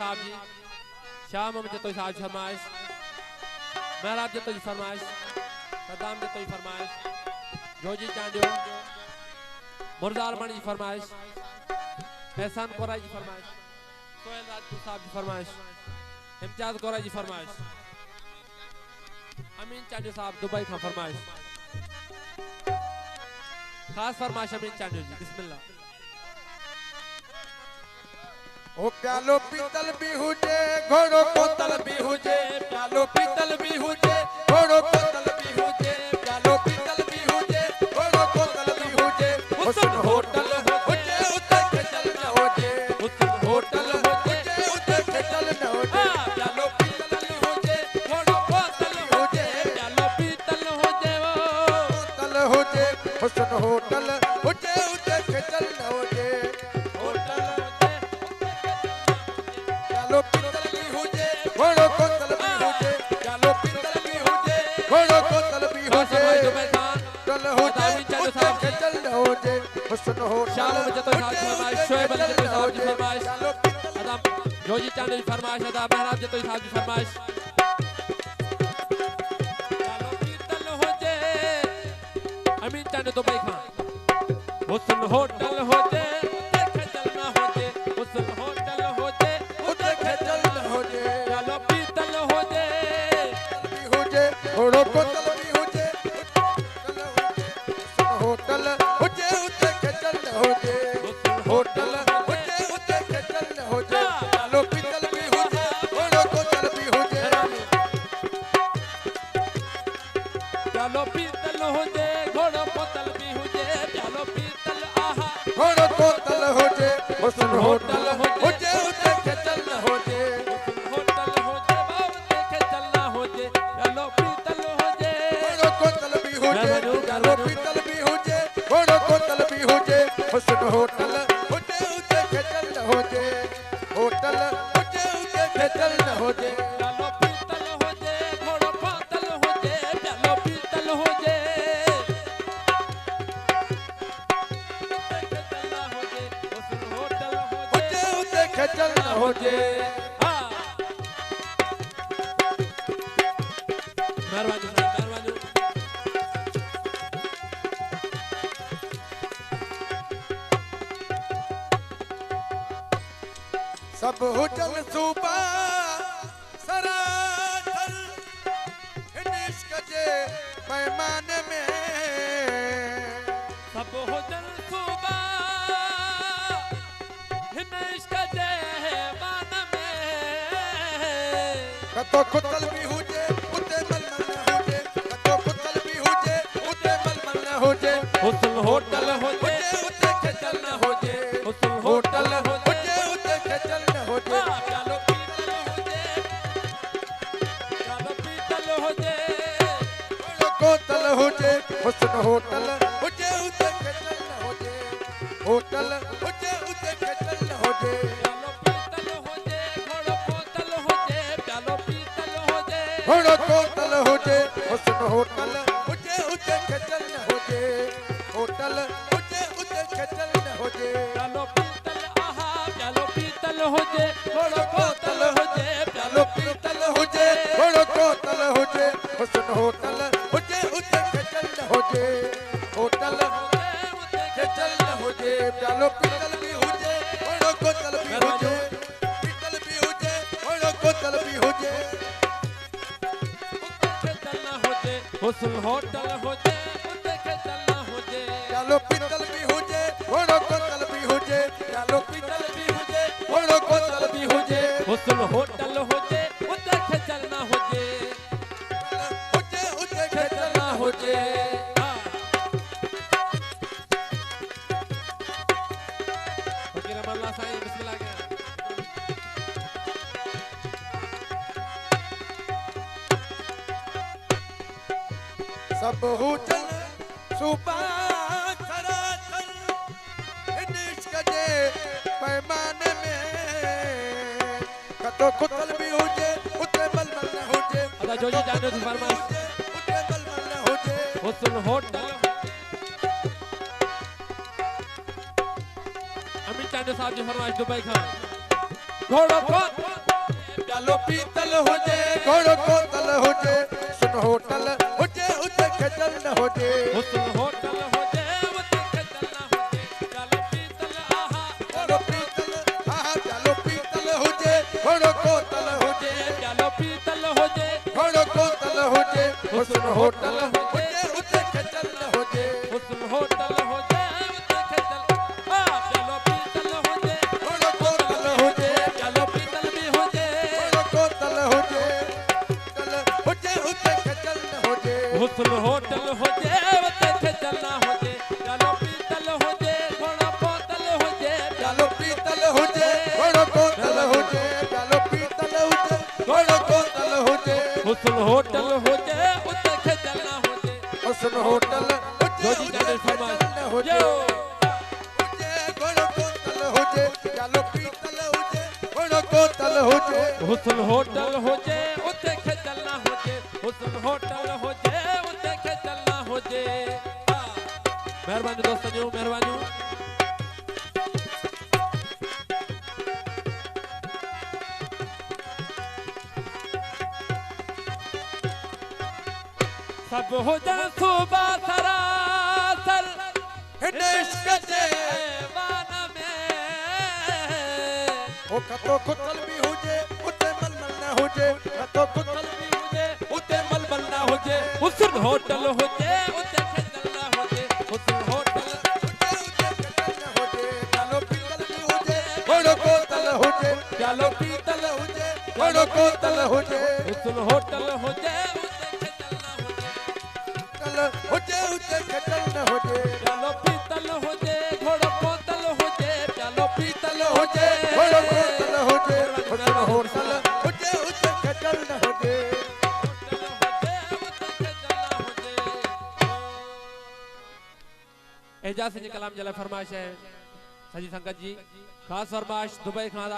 साहब जी, शाह मोहम्मद जतोई साहब जी फरमाइश, महराब जतोई जी फरमाइश, सद्दाम जतोई फरमाइश, जोजी चांडियो, मुर्जा अरमणी जी फरमाइश, एहसान कोराई जी फरमाइश, सोहेल राजपूत साहब जी फरमाइश, इम्तियाज कोराई जी फरमाइश, अमीन चांडियो साहब दुबई का फरमाइश, खास फरमाइश अमीन चांडियो जी, बिस्मिल्लाह। ओ प्यालो पीतल भी हुजे, घोड़ो कोतल भी हुजे, प्यालो पीतल भी हुजे, घोड़ो कोतल भी हुजे, प्यालो पीतल भी हुजे, घोड़ो कोतल भी हुजे, हुस्न होटल हुजे, उते खेचल न होजे, हुस्न होटल हुजे, उते खेचल न होजे, प्यालो पीतल हुजे, घोड़ो कोतल हुजे, प्यालो पीतल हुजे, कोतल हुजे, हुस्न होटल हुजे, उते खेचल न होजे, घोड़ो कोतल भी हुजे, प्यालो पीतल भी हुजे, घोड़ो कोतल भी हुजे, चल हुजे, उते खेचल न होजे, हुस्न होटल शाह मोहम्मद जतोई साहब जी फरमाइश, शोएब अली जतोई साहब जी फरमाइश, अदम जोजी चांडियो जी फरमाइश, अदा महराब जतोई साहब जी फरमाइश, प्यालो पीतल होजे, अमीन चांडियो दुबई खां, हुस्न होटल होजे, उते खेचल न होजे, हुस्न होटल होजे, उते खेचल न होजे, प्यालो पीतल होजे, भी हुजे, घोड़ो कोतल भी हुजे, हुस्न होटल हुजे, उते खेचल न होजे, होटल हुजे, उते खेचल न होजे, प्यालो पीतल भी हुजे, घोड़ो कोतल भी हुजे, प्यालो पीतल होजे, घोड़ो कोतल भी हुजे, प्यालो पीतल आहा, घोड़ो कोतल हुजे, हुस्न होटल हुजे, उते खेचल न होजे, होटल होजे, बाबते खेचल न होजे, प्यालो पीतल होजे, घोड़ो कोतल भी हुजे, प्यालो पीतल भी हुजे, घोड़ो कोतल भी हुजे, हुस्न होटल हुजे, उते खेचल न होजे, होटल हुजे, उते खेचल न होजे, प्यालो पीतल होजे, घोड़ो कोतल होजे, प्यालो पीतल होजे, खेचल न होजे, हुस्न होटल होजे, उते खेचल न होजे, हाँ। मेहरबानी साहब, मेहरबानी। सब हुजन सूबा सरासर इन इश्क जे पैमाने में, सब हुजन सुबह हिन इश्क जे मान में, कतो कुतल भी हुजे, उते मलमल न होजे, कतो कुतल भी हुजे, उते मलमल न होजे, हुस्न होटल होजे, उते खेचल न होजे, हुस्न होटल होटल होजे, हुजे, उते खेचल न होजे, प्यालो पीतल होजे, प्यालो पीतल होजे, घोड़ो कोतल हुजे, हुस्न होटल हुजे, उते खेचल न होजे, होटल हुजे, उते खेचल न होजे, प्यालो पीतल होजे, घोड़ो कोतल होजे, प्यालो पीतल होजे, घोड़ो कोतल हुजे, हुस्न होटल हुजे, उते खेचल न होजे, होटल हुजे, उते खेचल न होजे, प्यालो पीतल आहा, प्यालो पीतल होजे, घोड़ो कोतल होजे, प्यालो प्यालो पीतल हुजे, घोड़ो कोतल हुजे, हुस्न होटल हुजे, उते खेचल न होजे, होटल खेचल न होजे, प्यालो पीतल भी हुजे, घोड़ो कोतल भी हुजे, पीतल भी हुजे, घोड़ो कोतल भी हुजे, खेचल न होजे, हुस्न होटल होजे, उते खेचल न होजे, प्यालो पीतल भी हुजे, घोड़ो कोतल भी हुजे, प्यालो पीतल भी हुजे, घोड़ो कोतल भी हुजे, हुस्न होटल होजे, उते खेचल न होजे, हुजे, उते खेचल न होजे, फकीर अमरल्ला साईं बिस्मिल्लाह के सब हुजन सुबह सरासर इन इश्क जे पैमाने में, कतो कुतल भी हुजे, उते मलमल न होजे, अदा जोजी चांडियो जी फरमाइश, उते मलमल न होजे, हुस्न होटल अमीन चांडियो साहब जी फरमाइश दुबई खां, घोड़ो प्यालो पीतल हुजे घोड़ो कोतल हुजे सुन होटल हुजे उते खजल न हुजे हुस्न होटल हुजे उते खजल न हुजे प्यालो पीतल आहा प्यालो पीतल आहा प्यालो पीतल हुजे घोड़ो कोतल हुजे प्यालो पीतल हुजे घोड़ो कोतल हुजे हुस्न होटल हुजे उते खजल न हुजे हुस्न होटल हुजे उते खजल आ प्यालो पीतल हुजे घोड़ो कोतल हुजे प्यालो पीतल भी हुजे घोड़ो कोतल हुजे कल हुजे उते खजल न हुजे हुस्न होटल हुजे उते खजल न हुजे प्यालो पीतल हुजे घोड़ो कोतल हुजे प्यालो पीतल हुजे घोड़ो कोतल हुजे प्यालो पीतल हुजे घोड़ो कोतल हुजे हुस्न होटल हुजे उते खजल न हुजे हुस्न होटल हुजे जोजी उते जाने खजल फरमाइश न हुजे जो हुजे घोड़ो कोतल हुजे प्यालो पीतल हुजे घोड़ो कोतल हुजे हुस्न होटल हुजे उते खजल न हुजे हुस्न होटल हुजे उते खजल न हुजे मेहरबानी दोस्तों जो मेहरबानी सब हुजन सुबह सरासर हिन इश्क जे वान में ओ कतो खुतल भी हुजे उते मलमल न हुजे कतो खुतल भी हुजे उते मलमल न हुजे हुस्न होटल हुजे उते खजल न हुजे हुस्न होटल हुजे उते खजल न हुजे प्यालो पीतल भी हुजे घोड़ो कोतल हुजे प्यालो पीतल हुजे घोड़ो कोतल हुजे हुस्न होटल हुजे उते खजल न हुजे कल हुजे उते खजल न हुजे प्यालो पीतल हुजे घोड़ो कोतल हुजे प्यालो पीतल हुजे हुजे घोड़ो कोतल हुजे हुस्न होटल हुजे उते खजल न हुजे एजाज सिंह कलाम जला फरमाइश है सजी संगत जी खास फरमाइश दुबई खां